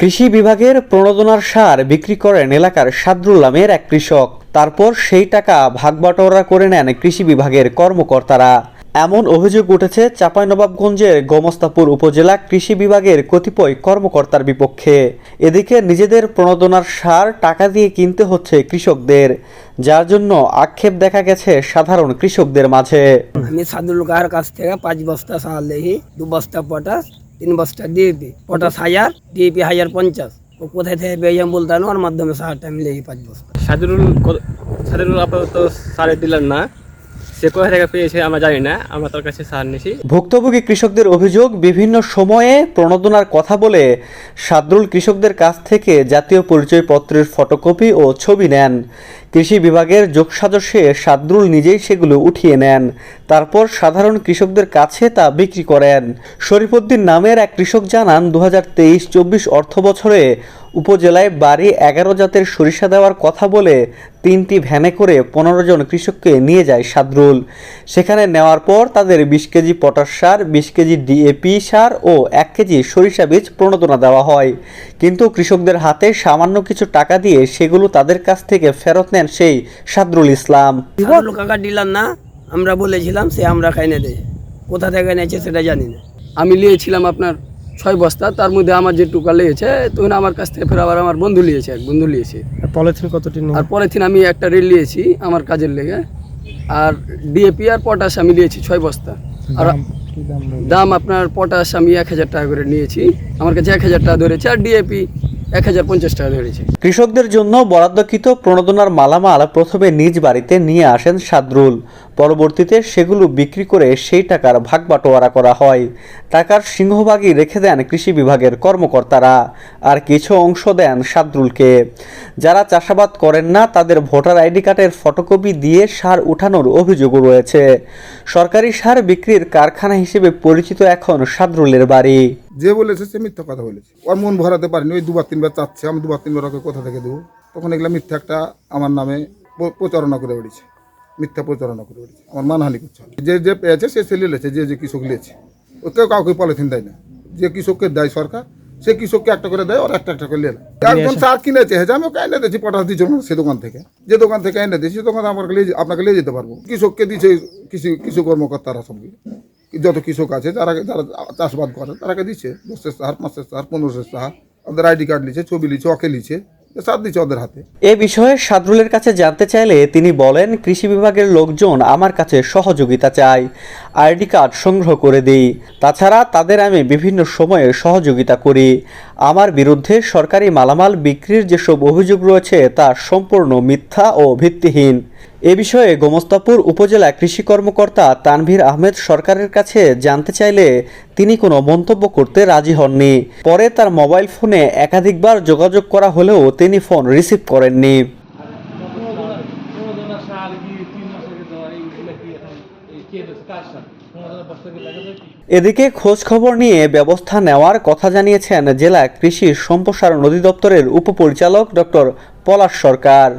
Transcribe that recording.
কৃষি বিভাগের প্রণোদনার সার বিক্রি করেন এলাকার সাদরুল নামের এক কৃষক। তারপর সেই টাকা ভাগবাটোয়ারা করে নেন কৃষি বিভাগের কর্মকর্তারা। এমন অভিযোগ উঠেছে চাঁপাইনবাবগঞ্জের গোমস্তাপুর উপজেলা কৃষি বিভাগের কতিপয় কর্মকর্তার বিপক্ষে। এদিকে নিজেদের প্রণোদনার সার টাকা দিয়ে কিনতে হচ্ছে কৃষকদের, যার জন্য আক্ষেপ দেখা গেছে সাধারণ কৃষকদের মাঝে। আমি সাদুল কার কাছ থেকে 5 বস্তা সার লেহি, 2 বস্তা পটাশ, 3 বস্তা ডিএপি। Potash 1000, DAP 1050। ও কোথায় থেকে পেয়ে আমি বলতে পারবো, ওর মাধ্যমে সারটা আমি লেহি 5 বস্তা। সাদুল আপাতত সারে দিলেন না, সে কোথা থেকে পেয়েছে আমরা জানি না, আমরা তার কাছে সার নিয়েছি। ভুক্তভোগী কৃষকদের অভিযোগ, বিভিন্ন সময়ে প্রণোদনার কথা বলে সাদরুল কৃষকদের কাছ থেকে জাতীয় পরিচয়পত্রের ফটোকপি ও ছবি নেন। কৃষি বিভাগের যোগসাজশে সাদরুল নিজেই সেগুলো উঠিয়ে নেন, তারপর সাধারণ কৃষকদের কাছে তা বিক্রি করেন। শরীফউদ্দিন নামের এক কৃষক জানান, 2023-24 অর্থ বছরে উপজেলায় বাড়ি 11 জাতের সরিষা দেওয়ার কথা বলে 3টি ভ্যানে করে 15 জন কৃষককে নিয়ে যায় সাদরুল। সেখানে নেওয়ার পর তাদের 20 কেজি পটাশ সার, 20 কেজি ডিএপি সার ও 1 কেজি সরিষা বীজ প্রণোদনা দেওয়া হয়। কিন্তু কৃষকদের হাতে সামান্য কিছু টাকা দিয়ে সেগুলো তাদের কাছ থেকে ফেরত নেন সেই সাদরুল ইসলাম। কাকা ডিলার না, আমরা বলেছিলাম, সে আমরা খাইনে দেয়। কোথা থেকে নিয়েছে সেটা জানি না। আমি নিয়েছিলাম আপনার 6 বস্তা, তার মধ্যে আমার যে টুকা লেগেছে তখন আমার কাছ থেকে ফের আবার আমার বন্ধু নিয়েছে, এক বন্ধু নিয়েছে। পলিথিন কতটি নিয়ে? আর পলিথিন আমি একটা রেল নিয়েছি আমার কাজের লেগে। আর ডিএপি আর পটাশ আমি নিয়েছি 6 বস্তা। আর দাম আপনার পটাশ আমি 1000 টাকা করে নিয়েছি, আমার কাছে 1000 টাকা ধরেছে, আর ডিএপি 1050 টাকা ধরেছে। কৃষকদের জন্য বরাদ্দকৃত প্রণোদনার মালামাল প্রথমে নিজ বাড়িতে নিয়ে আসেন সাদরুল, পরবর্তীতে সেগুলো বিক্রি করে সেই টাকার ভাগবাটোয়ারা করা হয়। টাকার সিংহভাগই রেখে দেন কৃষি বিভাগের কর্মকর্তারা, আর কিছু অংশ দেন সাদরুলকে। যারা চাষাবাদ করেন না তাদের ভোটার আইডি কার্ডের ফটোকপি দিয়ে সার উঠানোর অভিযোগও রয়েছে। সরকারি সার বিক্রির কারখানা হিসেবে পরিচিত এখন সাদরুলের বাড়ি। যে বলেছে সে মিথ্যা কথা বলেছে, ওর মন ভরাতে পারিনি। ওই 2-3 বার চাচ্ছে, আমি 2-3 বার ওকে কোথা থেকে দেবো। তখন এগুলো মিথ্যা একটা আমার নামে প্রচারণা করে বেড়েছে, মিথ্যা প্রচারণা করে বেড়েছে, আমার মানহানি করছে। যে পেয়েছে সে লেছে, যে কৃষক লেছে, ও কেউ কাউকে পলিথিন দেয় না। যে কৃষককে দেয় সরকার, সে কৃষককে একটা করে দেয়, ওর একটা করে লে না। একজন সার কিনেছে, আমি ওকে এনে দিয়েছি, পটাশ দিয়েছি সে দোকান থেকে। যে দোকান থেকে এনে দিয়েছি সে দোকান আপনাকে নিয়ে যেতে পারবো। কৃষককে দিয়েছে কৃষি কর্মকর্তারা, সব যত কৃষক আছে যারা চাষবাদ করে তারাকে দিচ্ছে 10 সার, 5 সার, 15 সার। ওদের আইডি কার্ড নিচ্ছে, ছবি লিখছে, ওকে লিখছে, সার দিচ্ছে ওদের হাতে। এ বিষয়ে সাদরুলের কাছে জানতে চাইলে তিনি বলেন, কৃষি বিভাগের লোকজন আমার কাছে সহযোগিতা চায়, আইডি কার্ড সংগ্রহ করে দিই। তাছাড়া তাদের আমি বিভিন্ন সময়ে সহযোগিতা করি। আমার বিরুদ্ধে সরকারি মালামাল বিক্রির যেসব অভিযোগ রয়েছে তা সম্পূর্ণ মিথ্যা ও ভিত্তিহীন। এ বিষয়ে গোমস্তাপুর উপজেলা কৃষি কর্মকর্তা তানভীর আহমেদ সরকারের কাছে জানতে চাইলে তিনি কোনো মন্তব্য করতে রাজি হননি। পরে তার মোবাইল ফোনে একাধিকবার যোগাযোগ করা হলেও তিনি ফোন রিসিভ করেননি। এদিকে খোঁজ খবর নিয়ে ব্যবস্থা নেওয়ার কথা জানিয়েছেন জেলা কৃষি সম্প্রসারণ অধিদপ্তরের উপপরিচালক ডক্টর পলাশ সরকার।